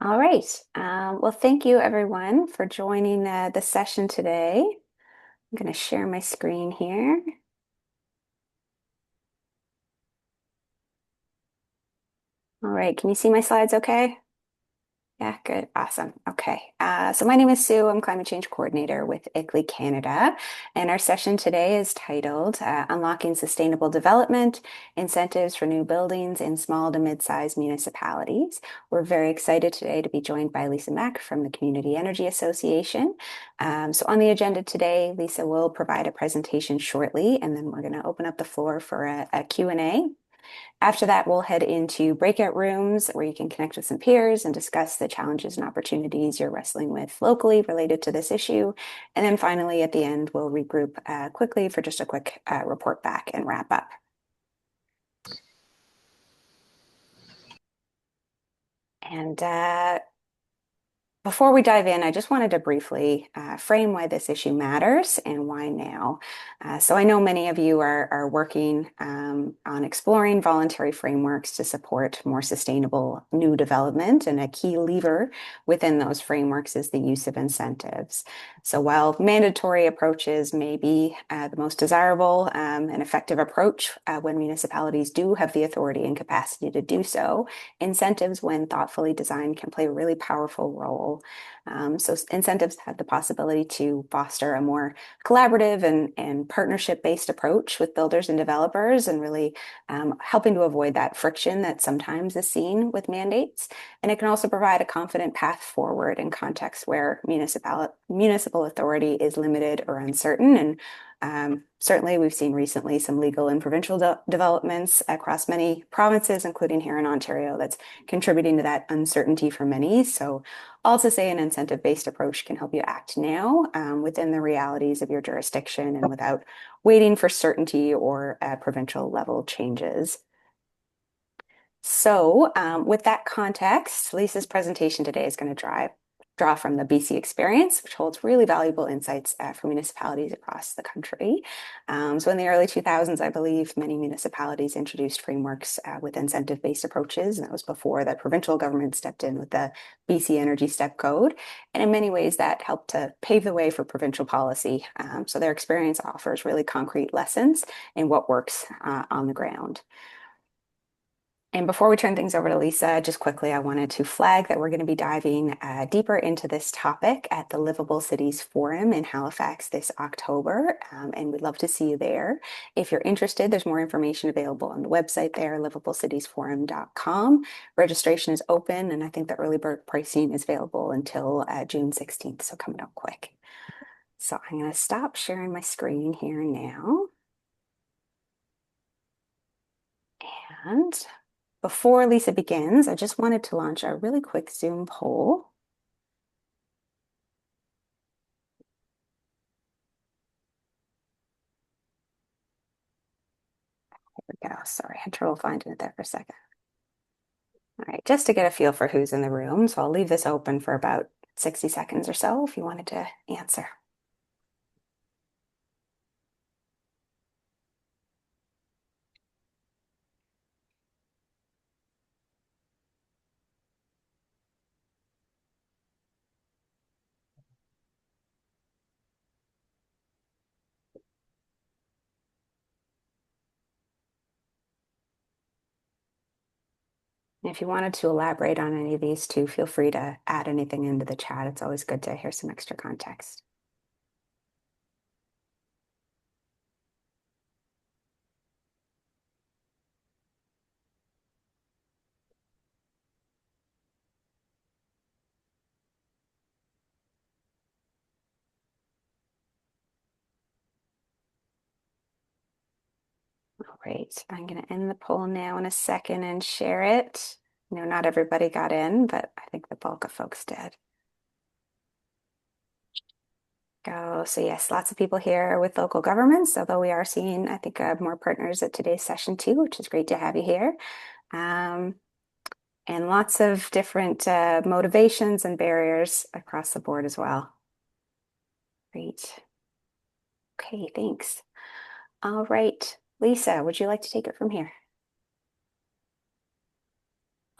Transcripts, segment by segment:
All right. Well, thank you everyone for joining the session today. I'm going to share my screen here. All right. Can you see my slides okay? Yeah, good. Awesome. Okay. So my name is Sue. I'm climate change coordinator with ICLEI Canada. And our session today is titled Unlocking Sustainable Development, Incentives for New Buildings in Small to Mid-sized Municipalities. We're very excited today to be joined by Lisa Mak from the Community Energy Association. So on the agenda today, Lisa will provide a presentation shortly, and then we're going to open up the floor for a Q&A. After that, we'll head into breakout rooms where you can connect with some peers and discuss the challenges and opportunities you're wrestling with locally related to this issue. And then finally, at the end, we'll regroup quickly for just a quick report back and wrap up. And before we dive in, I just wanted to briefly frame why this issue matters and why now. So I know many of you are working on exploring voluntary frameworks to support more sustainable new development, and a key lever within those frameworks is the use of incentives. So while mandatory approaches may be the most desirable and effective approach when municipalities do have the authority and capacity to do so, incentives, when thoughtfully designed, can play a really powerful role. So incentives have the possibility to foster a more collaborative and partnership-based approach with builders and developers, and really helping to avoid that friction that sometimes is seen with mandates. And it can also provide a confident path forward in contexts where municipal authority is limited or uncertain. And certainly, we've seen recently some legal and provincial developments across many provinces, including here in Ontario, that's contributing to that uncertainty for many. So, all to say, an incentive-based approach can help you act now within the realities of your jurisdiction and without waiting for certainty or provincial level changes. So, with that context, Lisa's presentation today is going to draw from the BC experience, which holds really valuable insights for municipalities across the country. So in the early 2000s, I believe many municipalities introduced frameworks with incentive-based approaches, and that was before the provincial government stepped in with the BC Energy Step Code. And in many ways, that helped to pave the way for provincial policy. So their experience offers really concrete lessons in what works on the ground. And before we turn things over to Lisa, just quickly, I wanted to flag that we're going to be diving deeper into this topic at the Livable Cities Forum in Halifax this October, and we'd love to see you there. If you're interested, there's more information available on the website there, livablecitiesforum.com. Registration is open, and I think the early bird pricing is available until June 16th, so coming up quick. So I'm going to stop sharing my screen here now. And before Lisa begins, I just wanted to launch a really quick Zoom poll. There we go. Sorry, I had trouble finding it there for a second. All right, just to get a feel for who's in the room. So I'll leave this open for about 60 seconds or so if you wanted to answer. If you wanted to elaborate on any of these too, feel free to add anything into the chat. It's always good to hear some extra context. All right, I'm going to end the poll now in a second and share it. Not everybody got in, but I think the bulk of folks did. Go. So yes, lots of people here with local governments, although we are seeing, I think, more partners at today's session too, which is great to have you here. And lots of different motivations and barriers across the board as well. Great. Okay, thanks. All right, Lisa, would you like to take it from here?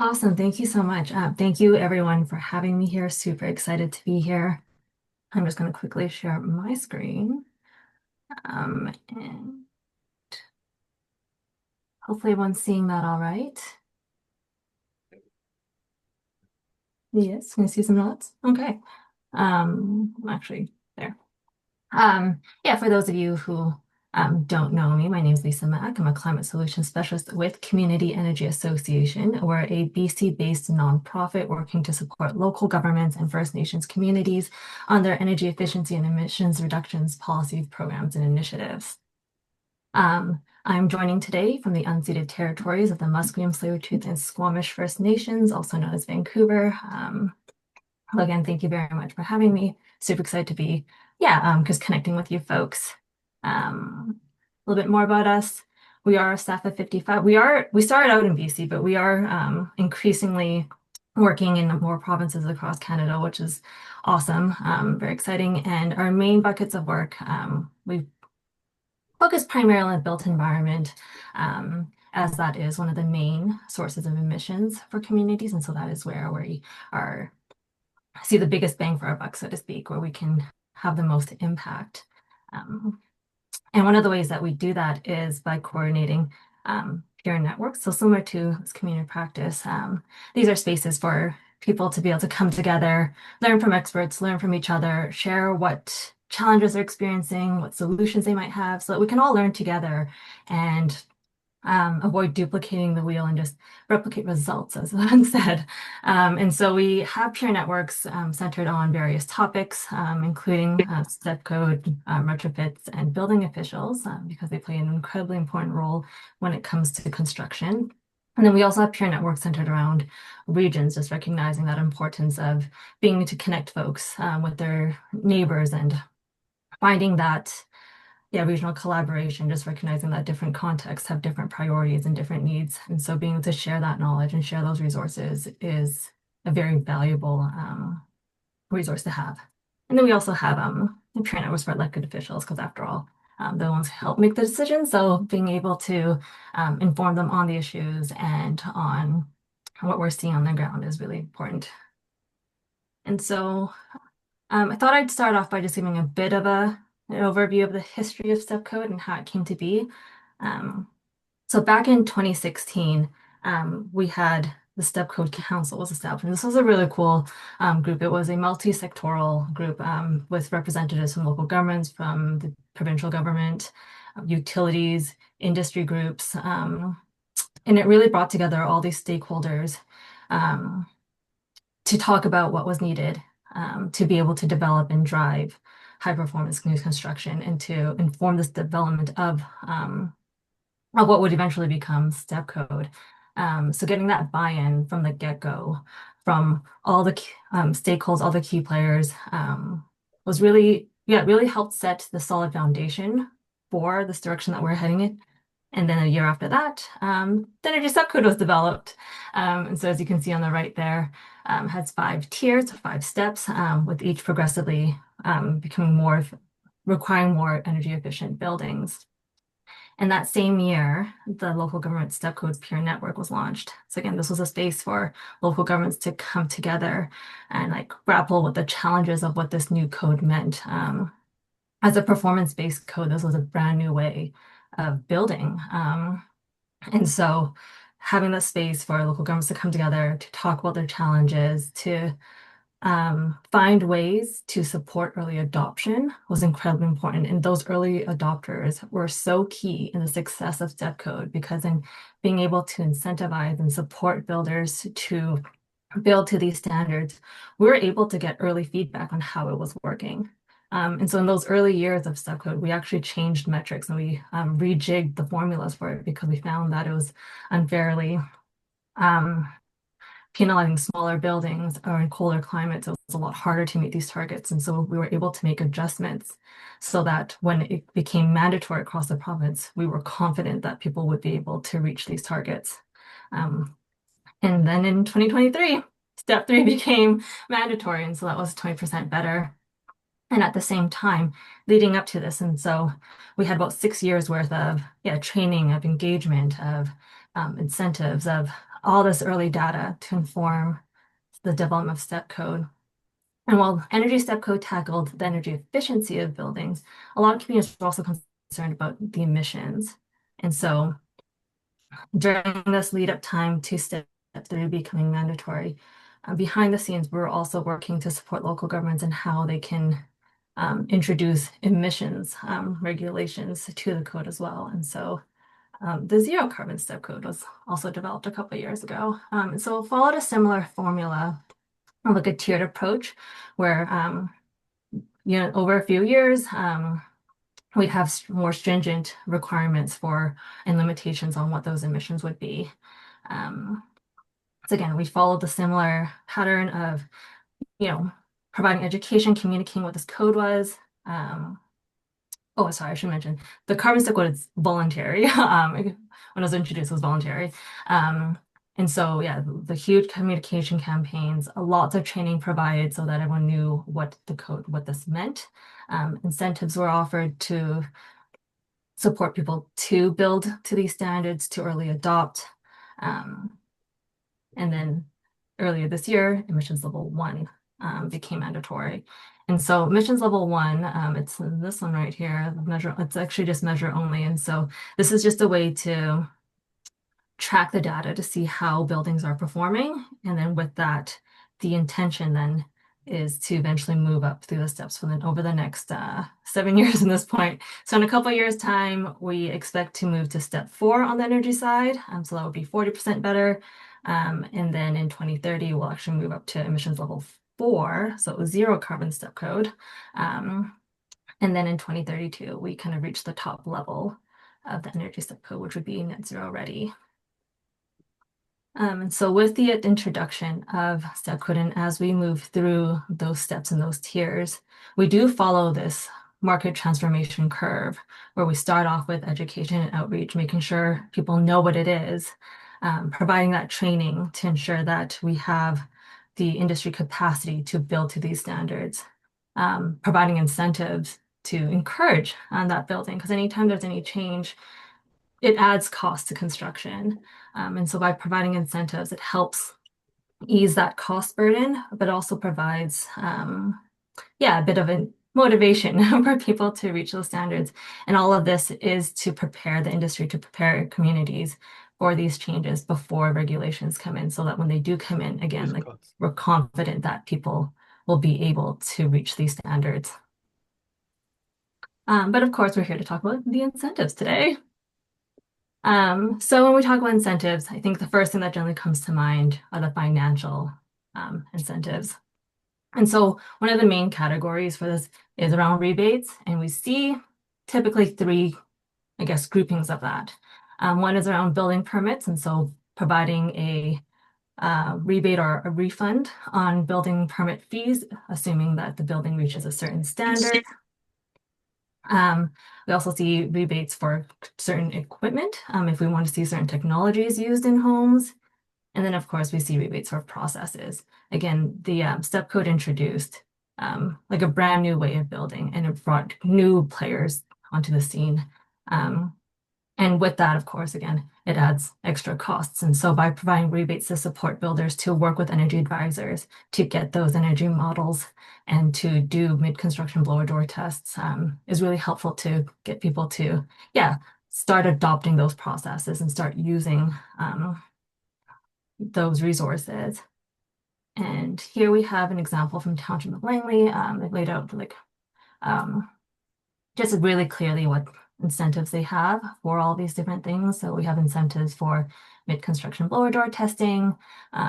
Awesome. Thank you so much. Thank you everyone for having me here. Super excited to be here. I'm just going to quickly share my screen. And hopefully everyone's seeing that all right. Yes, can you see some notes? Okay. Actually, there. Yeah, for those of you who don't know me, my name is Lisa Mak. I'm a climate solution specialist with Community Energy Association. We're a BC-based nonprofit working to support local governments and First Nations communities on their energy efficiency and emissions reductions policies, programs, and initiatives. I'm joining today from the unceded territories of the Musqueam, Tsleil-Waututh, and Squamish First Nations, also known as Vancouver. Well, again, thank you very much for having me. Super excited to be, just connecting with you folks. A little bit more about us. We are a staff of 55. We started out in BC, but we are increasingly working in more provinces across Canada, which is awesome, very exciting. And our main buckets of work, we focus primarily on the built environment, as that is one of the main sources of emissions for communities. And so that is where we are see the biggest bang for our buck, so to speak, where we can have the most impact. Um, and one of the ways that we do that is by coordinating peer networks. So similar to this community practice, these are spaces for people to be able to come together, learn from experts, learn from each other, share what challenges they're experiencing, what solutions they might have, so that we can all learn together and avoid duplicating the wheel and just replicate results, as one said. And so we have peer networks centered on various topics, including step code, retrofits, and building officials, because they play an incredibly important role when it comes to construction. And then we also have peer networks centered around regions, just recognizing that importance of being able to connect folks with their neighbors and finding that regional collaboration, just recognizing that different contexts have different priorities and different needs. And so being able to share that knowledge and share those resources is a very valuable resource to have. And then we also have peer networks for elected officials, because after all, they're the ones who help make the decisions. So being able to inform them on the issues and on what we're seeing on the ground is really important. And so I thought I'd start off by just giving a bit of an overview of the history of Step Code and how it came to be. Um, so back in 2016, we had the Step Code Council was established. And this was a really cool group. It was a multi-sectoral group with representatives from local governments, from the provincial government, utilities, industry groups. And it really brought together all these stakeholders um, to talk about what was needed to be able to develop and drive high performance new construction and to inform this development of what would eventually become Step Code. So getting that buy-in from the get-go, from all the stakeholders, all the key players, was really, it really helped set the solid foundation for this direction that we're heading in. And then a year after that, the Energy Step Code was developed. And so as you can see on the right there, has 5 tiers, 5 steps, with each progressively becoming more, requiring more energy efficient buildings. And that same year, the local government step codes peer network was launched. So again, this was a space for local governments to come together and like grapple with the challenges of what this new code meant. As a performance-based code, this was a brand new way of building. And so having the space for local governments to come together to talk about their challenges, to find ways to support early adoption was incredibly important. And those early adopters were so key in the success of Step Code, because in being able to incentivize and support builders to build to these standards, we were able to get early feedback on how it was working. And so in those early years of Step Code, we actually changed metrics and we rejigged the formulas for it, because we found that it was unfairly um, penalizing smaller buildings or in colder climates. It was a lot harder to meet these targets. And so we were able to make adjustments so that when it became mandatory across the province, we were confident that people would be able to reach these targets. And then in 2023, step 3 became mandatory. And so that was 20% better. And at the same time, leading up to this. And so we had about 6 years worth of training, of engagement, of incentives, of all this early data to inform the development of step code. And while Energy Step Code tackled the energy efficiency of buildings, a lot of communities were also concerned about the emissions. And so during this lead up time to step three becoming mandatory, behind the scenes, we're also working to support local governments and how they can introduce emissions regulations to the code as well. And so the zero carbon step code was also developed a couple of years ago. So it followed a similar formula, like a tiered approach, where over a few years, we have more stringent requirements for and limitations on what those emissions would be. So again, we followed the similar pattern of, providing education, communicating what this code was. Oh, sorry, I should mention the carbon step code is voluntary. When it was introduced, it was voluntary. And so, yeah, the huge communication campaigns, lots of training provided so that everyone knew what this meant. Incentives were offered to support people to build to these standards, to early adopt. And then earlier this year, emissions level 1 became mandatory. And so emissions level 1, it's this one right here, it's actually just measure only. And so this is just a way to track the data to see how buildings are performing. And then with that, the intention then is to eventually move up through the steps over the next 7 years in this point. So in a couple of years' time, we expect to move to step 4 on the energy side. So that would be 40% better. And then in 2030, we'll actually move up to emissions level 4, so zero carbon step code. And then in 2032, we kind of reach the top level of the energy step code, which would be net zero ready. And so with the introduction of step code, and as we move through those steps and those tiers, we do follow this market transformation curve where we start off with education and outreach, making sure people know what it is, providing that training to ensure that we have the industry capacity to build to these standards, providing incentives to encourage that building, because anytime there's any change, it adds cost to construction. And so by providing incentives, it helps ease that cost burden, but also provides, a bit of a motivation for people to reach those standards. And all of this is to prepare the industry, to prepare communities for these changes before regulations come in, so that when they do come in, again, like we're confident that people will be able to reach these standards. But of course, we're here to talk about the incentives today. So when we talk about incentives, I think the first thing that generally comes to mind are the financial incentives. And so one of the main categories for this is around rebates, and we see typically 3, groupings of that. One is around building permits, and so providing a rebate or a refund on building permit fees, assuming that the building reaches a certain standard. We also see rebates for certain equipment if we want to see certain technologies used in homes. And then, of course, we see rebates for processes. Again, the step code introduced like a brand new way of building, and it brought new players onto the scene. And with that, of course, again, it adds extra costs. And so by providing rebates to support builders to work with energy advisors to get those energy models and to do mid-construction blower door tests is really helpful to get people to, start adopting those processes and start using those resources. And here we have an example from Township of Langley. They've laid out just really clearly what incentives they have for all these different things. So we have incentives for mid-construction blower door testing,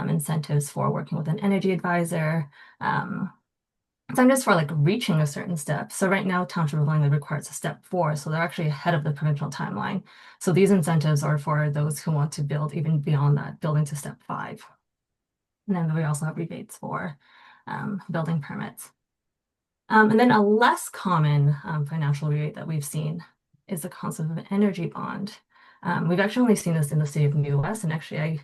incentives for working with an energy advisor, incentives for reaching a certain step. So right now, Township of Langley requires a step 4, so they're actually ahead of the provincial timeline. So these incentives are for those who want to build even beyond that, building to step 5. And then we also have rebates for building permits. And then a less common financial rebate that we've seen is the concept of an energy bond. We've actually only seen this in the city of New West, and actually I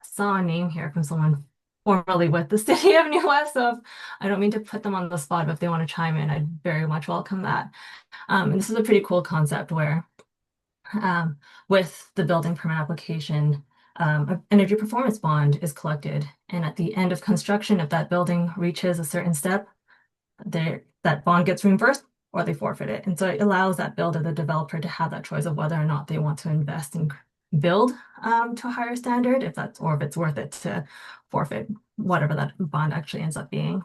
saw a name here from someone formerly with the city of New West, so I don't mean to put them on the spot, but if they want to chime in, I'd very much welcome that. And this is a pretty cool concept where with the building permit application, an energy performance bond is collected. And at the end of construction, if that building reaches a certain step, that bond gets reimbursed or they forfeit it. And so it allows that builder, the developer, to have that choice of whether or not they want to invest and build to a higher standard, if it's worth it to forfeit whatever that bond actually ends up being.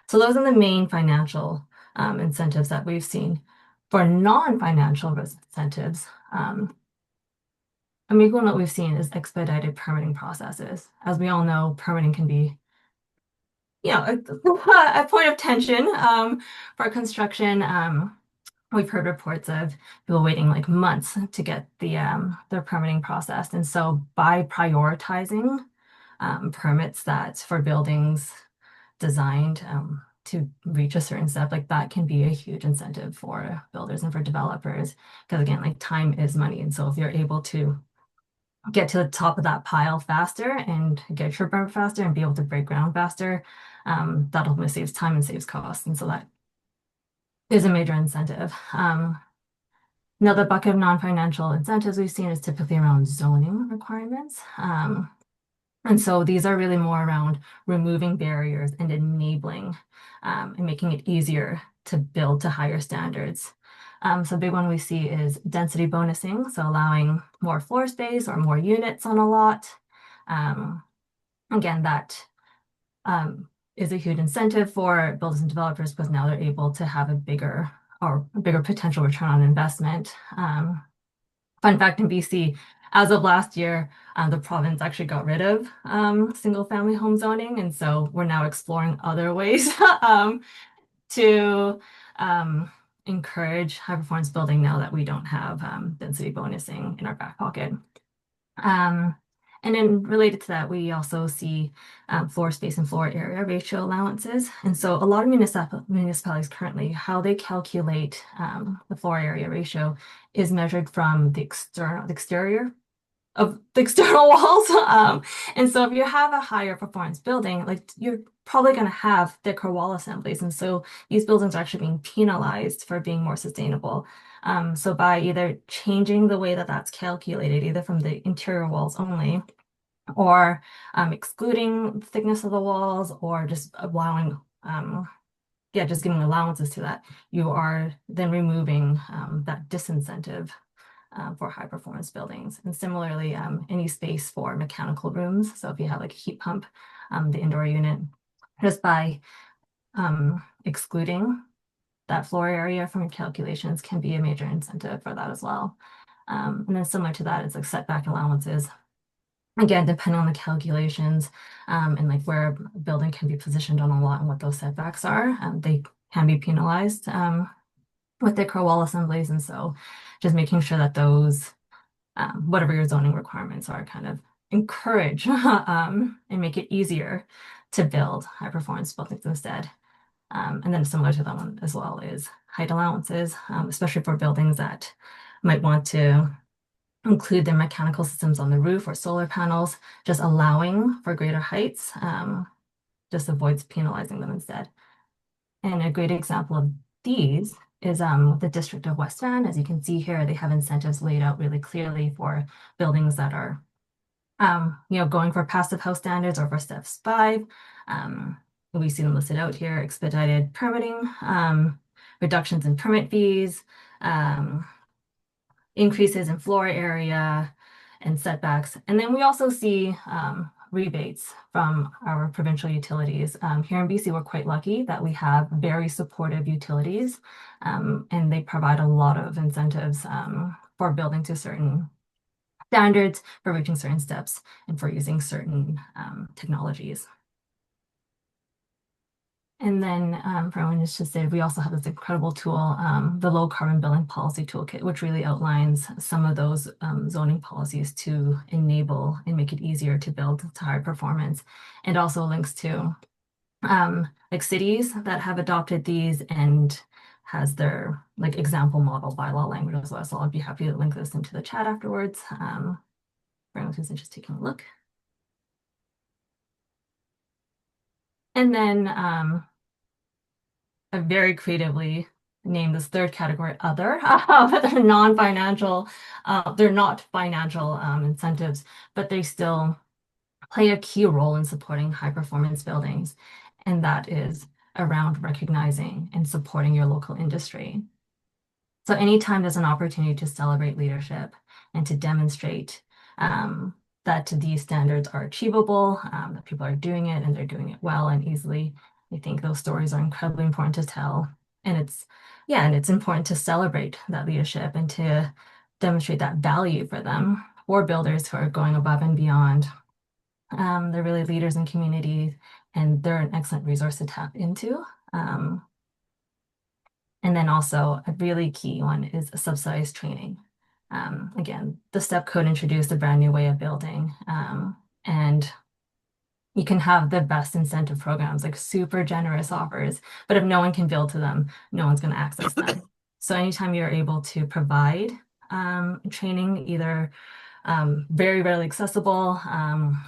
So those are the main financial incentives that we've seen. For non-financial incentives, a big one that we've seen is expedited permitting processes. As we all know, permitting can be, a point of tension for construction. We've heard reports of people waiting like months to get their permitting processed. And so by prioritizing permits that for buildings designed to reach a certain step, like that can be a huge incentive for builders and for developers. Because again, like time is money. And so if you're able to get to the top of that pile faster and get your permit faster and be able to break ground faster, that ultimately saves time and saves costs. And so that is a major incentive. Another bucket of non-financial incentives we've seen is typically around zoning requirements. And so these are really more around removing barriers and enabling and making it easier to build to higher standards. So a big one we see is density bonusing, so allowing more floor space or more units on a lot. Again, that is a huge incentive for builders and developers because now they're able to have a bigger potential return on investment. Fun fact in BC, as of last year, the province actually got rid of single family home zoning. And so we're now exploring other ways to encourage high performance building now that we don't have density bonusing in our back pocket. And then related to that, we also see floor space and floor area ratio allowances. And so a lot of municipalities currently, how they calculate the floor area ratio is measured from the exterior of the external walls. And so if you have a higher performance building, like you're probably going to have thicker wall assemblies. And so these buildings are actually being penalized for being more sustainable. So by either changing the way that that's calculated, either from the interior walls only, or excluding the thickness of the walls, or just allowing, just giving allowances to that, you are then removing that disincentive for high performance buildings. And similarly, any space for mechanical rooms. So if you have like a heat pump, the indoor unit, just by excluding that floor area from your calculations can be a major incentive for that as well. And then similar to that, it's like setback allowances. Again, depending on the calculations and like where a building can be positioned on a lot and what those setbacks are, they can be penalized with thicker wall assemblies. And so just making sure that those, whatever your zoning requirements are, kind of encourage and make it easier to build high performance buildings instead. And then similar to that one as well is height allowances, especially for buildings that might want to include their mechanical systems on the roof or solar panels, just allowing for greater heights, just avoids penalizing them instead. And a great example of these is the District of West Van. As you can see here, they have incentives laid out really clearly for buildings that are going for passive house standards or for steps 5. We see them listed out here: expedited permitting, reductions in permit fees, increases in floor area and setbacks. And then we also see rebates from our provincial utilities. Here in BC, we're quite lucky that we have very supportive utilities, and they provide a lot of incentives for building to certain standards, for reaching certain steps, and for using certain technologies. And then for everyone just said, we also have this incredible tool, the low carbon billing policy toolkit, which really outlines some of those zoning policies to enable and make it easier to build to higher performance, and also links to like cities that have adopted these and has their like example model bylaw language as well. So I'll be happy to link this into the chat afterwards for anyone who's just taking a look. And then very creatively name this third category other, but they're not financial incentives, but they still play a key role in supporting high performance buildings. And that is around recognizing and supporting your local industry. So anytime there's an opportunity to celebrate leadership and to demonstrate that these standards are achievable, that people are doing it and they're doing it well and easily, I think those stories are incredibly important to tell. And it's important to celebrate that leadership and to demonstrate that value for them, for builders who are going above and beyond. They're really leaders in communities, and they're an excellent resource to tap into. And then also a really key one is subsidized training. Again, the step code introduced a brand new way of building, and you can have the best incentive programs, like super generous offers, but if no one can build to them, no one's going to access them. So anytime you're able to provide training, either very readily accessible,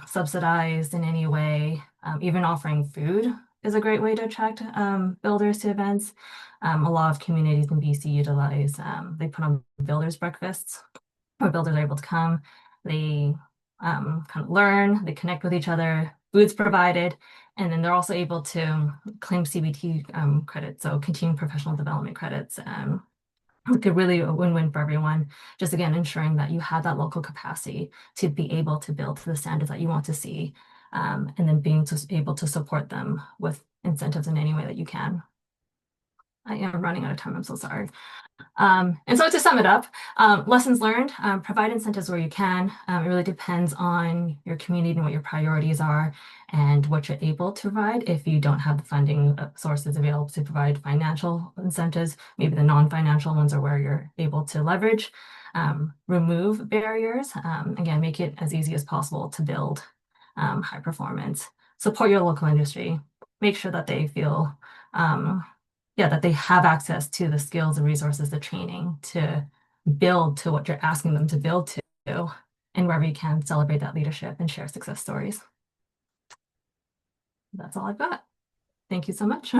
subsidized in any way, even offering food is a great way to attract builders to events. A lot of communities in BC utilize, they put on builders breakfasts where builders are able to come. They kind of learn, they connect with each other, food's provided, and then they're also able to claim CBT credits, so continuing professional development credits. Like a really a win-win for everyone. Just again, ensuring that you have that local capacity to be able to build to the standards that you want to see, and then being able to support them with incentives in any way that you can. I am running out of time. I'm so sorry. And so to sum it up, lessons learned, provide incentives where you can. It really depends on your community and what your priorities are and what you're able to provide. If you don't have the funding sources available to provide financial incentives, maybe the non-financial ones are where you're able to leverage, remove barriers. Again, make it as easy as possible to build high performance. Support your local industry. Make sure that they feel that they have access to the skills and resources, the training to build to what you're asking them to build to, and wherever you can celebrate that leadership and share success stories. That's all I've got. Thank you so much.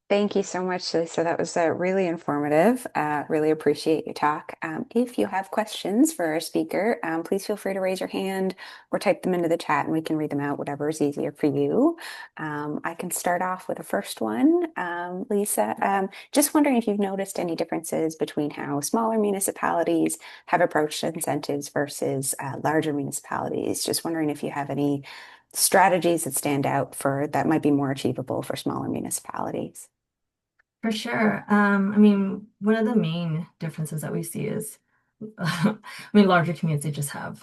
Thank you so much, Lisa. That was really informative. Really appreciate your talk. If you have questions for our speaker, please feel free to raise your hand or type them into the chat and we can read them out, whatever is easier for you. I can start off with the first one. Lisa, just wondering if you've noticed any differences between how smaller municipalities have approached incentives versus larger municipalities. Just wondering if you have any strategies that stand out for that might be more achievable for smaller municipalities. For sure. I mean, one of the main differences that we see is, I mean, larger communities just have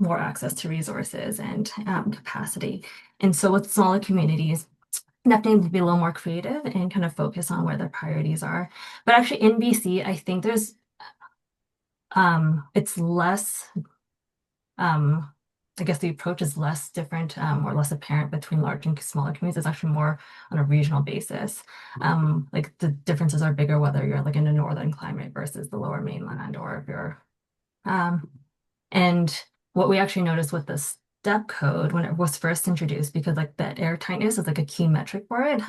more access to resources and capacity. And so with smaller communities, definitely need to be a little more creative and kind of focus on where their priorities are. But actually in BC, I think it's less, I guess the approach is less different or less apparent between large and smaller communities. It's actually more on a regional basis. Like the differences are bigger whether you're like in a northern climate versus the lower mainland, or if you're and what we actually noticed with the step code when it was first introduced, because like the air tightness is like a key metric for it,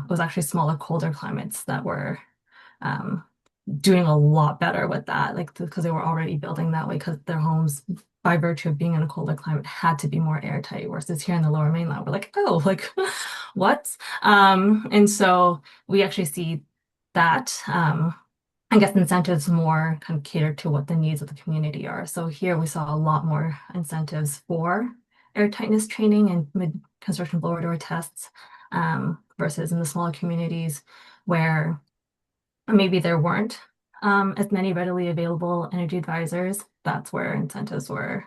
was actually smaller, colder climates that were doing a lot better with that, like because they were already building that way because their homes, by virtue of being in a colder climate, had to be more airtight. Versus here in the lower mainland, we're like, oh, like what? And so we actually see that I guess incentives more kind of cater to what the needs of the community are. So here we saw a lot more incentives for air tightness training and mid-construction blower door tests, versus in the smaller communities where maybe there weren't as many readily available energy advisors. That's where incentives were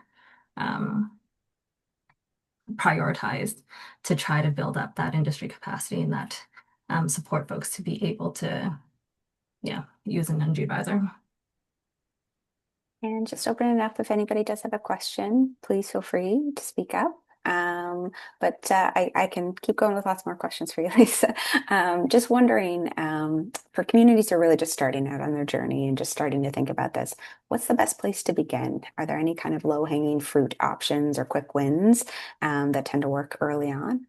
prioritized to try to build up that industry capacity and that support folks to be able to use an energy advisor. And just open it up if anybody does have a question, please feel free to speak up. But I can keep going with lots more questions for you, Lisa. Just wondering, for communities who are really just starting out on their journey and just starting to think about this, what's the best place to begin? Are there any kind of low-hanging fruit options or quick wins that tend to work early on?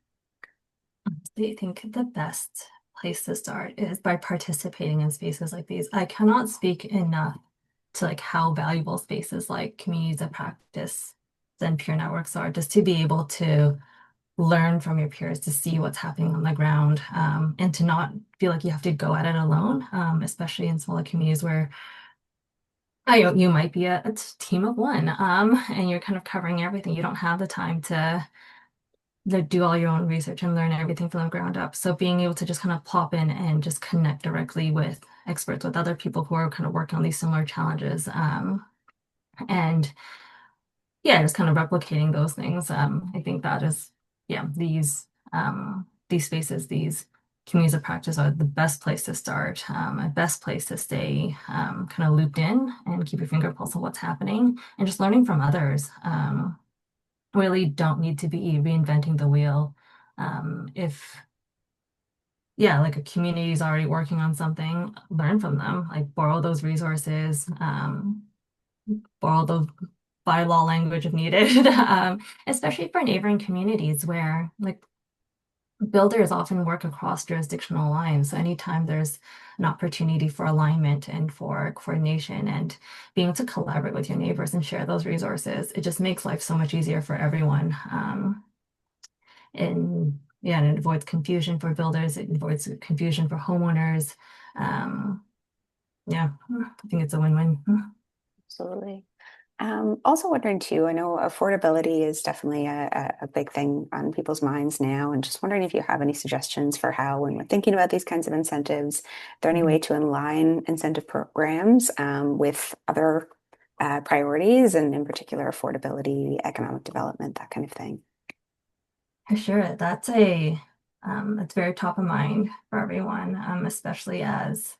I think the best place to start is by participating in spaces like these. I cannot speak enough to like how valuable spaces like communities of practice and peer networks are, just to be able to learn from your peers, to see what's happening on the ground, and to not feel like you have to go at it alone, especially in smaller communities where you might be a team of one, and you're kind of covering everything. You don't have the time to do all your own research and learn everything from the ground up. So being able to just kind of plop in and just connect directly with experts, with other people who are kind of working on these similar challenges, and yeah, just kind of replicating those things. I think that is, yeah, these spaces, these communities of practice are the best place to start, a best place to stay kind of looped in and keep your finger pulse on what's happening and just learning from others. Really don't need to be reinventing the wheel. If yeah, like a community is already working on something, learn from them, like borrow those resources, borrow the bylaw language if needed, especially for neighboring communities where like builders often work across jurisdictional lines. So anytime there's an opportunity for alignment and for coordination and being able to collaborate with your neighbors and share those resources, it just makes life so much easier for everyone. And yeah, and it avoids confusion for builders, it avoids confusion for homeowners. Yeah, I think it's a win-win. Absolutely. Also wondering too, I know affordability is definitely a big thing on people's minds now, and just wondering if you have any suggestions for how, when we're thinking about these kinds of incentives, is there any way to align incentive programs with other priorities, and in particular affordability, economic development, that kind of thing? For sure, that's very top of mind for everyone, especially as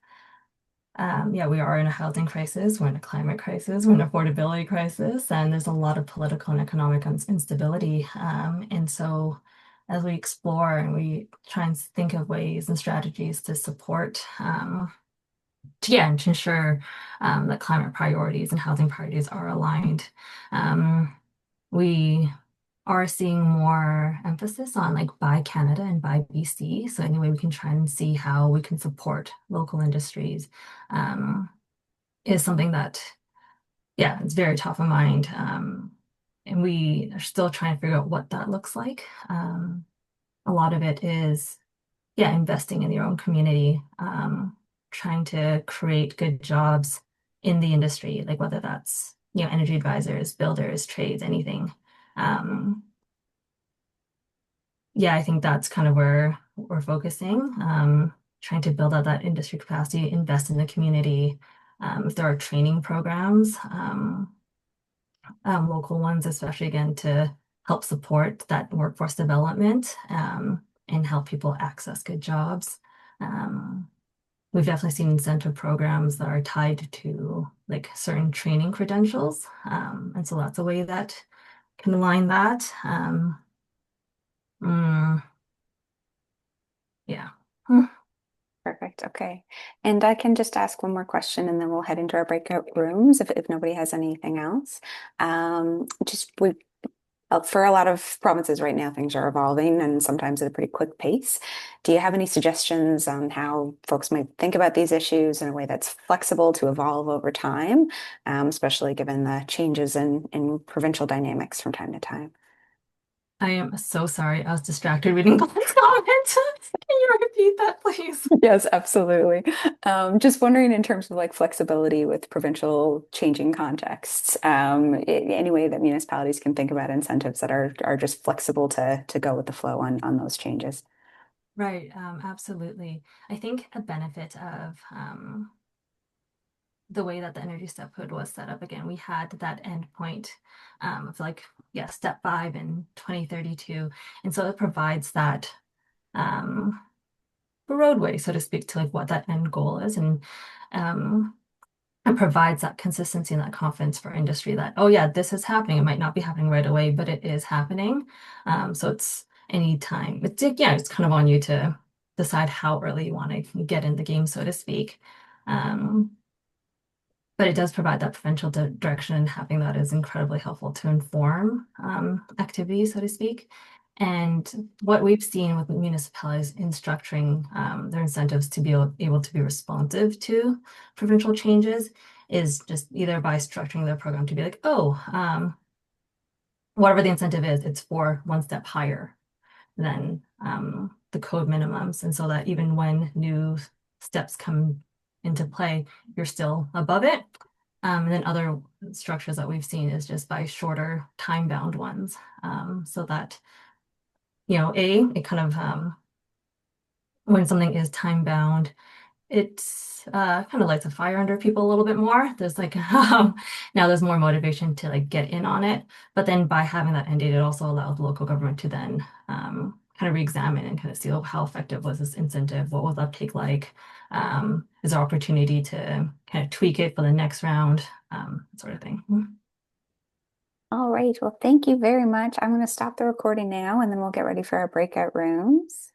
yeah, we are in a housing crisis, we're in a climate crisis, we're in an affordability crisis, and there's a lot of political and economic instability. And so, as we explore and we try and think of ways and strategies to support, yeah, and to ensure that climate priorities and housing priorities are aligned, we are seeing more emphasis on like Buy Canada and Buy BC. So anyway, we can try and see how we can support local industries. Is something that, yeah, it's very top of mind. And we are still trying to figure out what that looks like. A lot of it is, yeah, investing in your own community, trying to create good jobs in the industry, like whether that's, energy advisors, builders, trades, anything. Um, yeah, I think that's kind of where we're focusing, trying to build out that industry capacity, invest in the community. If there are training programs, local ones, especially again to help support that workforce development, and help people access good jobs. We've definitely seen incentive programs that are tied to like certain training credentials. And so that's a way that can align that. Mm, yeah. Perfect. Okay. And I can just ask one more question and then we'll head into our breakout rooms if nobody has anything else. Just we For a lot of provinces right now, things are evolving and sometimes at a pretty quick pace. Do you have any suggestions on how folks might think about these issues in a way that's flexible to evolve over time, especially given the changes in provincial dynamics from time to time? I am so sorry. I was distracted reading Glenn's comment. Can you repeat that, please? Yes, absolutely. Just wondering in terms of like flexibility with provincial changing contexts, any way that municipalities can think about incentives that are just flexible to go with the flow on those changes. Right, absolutely. I think a benefit of the way that the Energy Step Code was set up, again, we had that endpoint of like, yeah, step 5 in 2032. And so it provides that um, roadway, so to speak, to like what that end goal is. And um, it provides that consistency and that confidence for industry that, oh yeah, this is happening. It might not be happening right away, but it is happening. So it's anytime. Yeah, it's kind of on you to decide how early you want to get in the game, so to speak. Um, but it does provide that provincial direction, and having that is incredibly helpful to inform activity, so to speak. And what we've seen with municipalities in structuring their incentives to be able to be responsive to provincial changes is just either by structuring their program to be like, oh, whatever the incentive is, it's for one step higher than the code minimums. And so that even when new steps come into play, you're still above it. And then other structures that we've seen is just by shorter time-bound ones, so that, it kind of, when something is time-bound, it kind of lights a fire under people a little bit more. There's like now there's more motivation to like get in on it. But then by having that end date, it also allows the local government to then kind of re-examine and kind of see, oh, how effective was this incentive? What was uptake like? Is there opportunity to kind of tweak it for the next round? Sort of thing. All right. Well, thank you very much. I'm going to stop the recording now and then we'll get ready for our breakout rooms.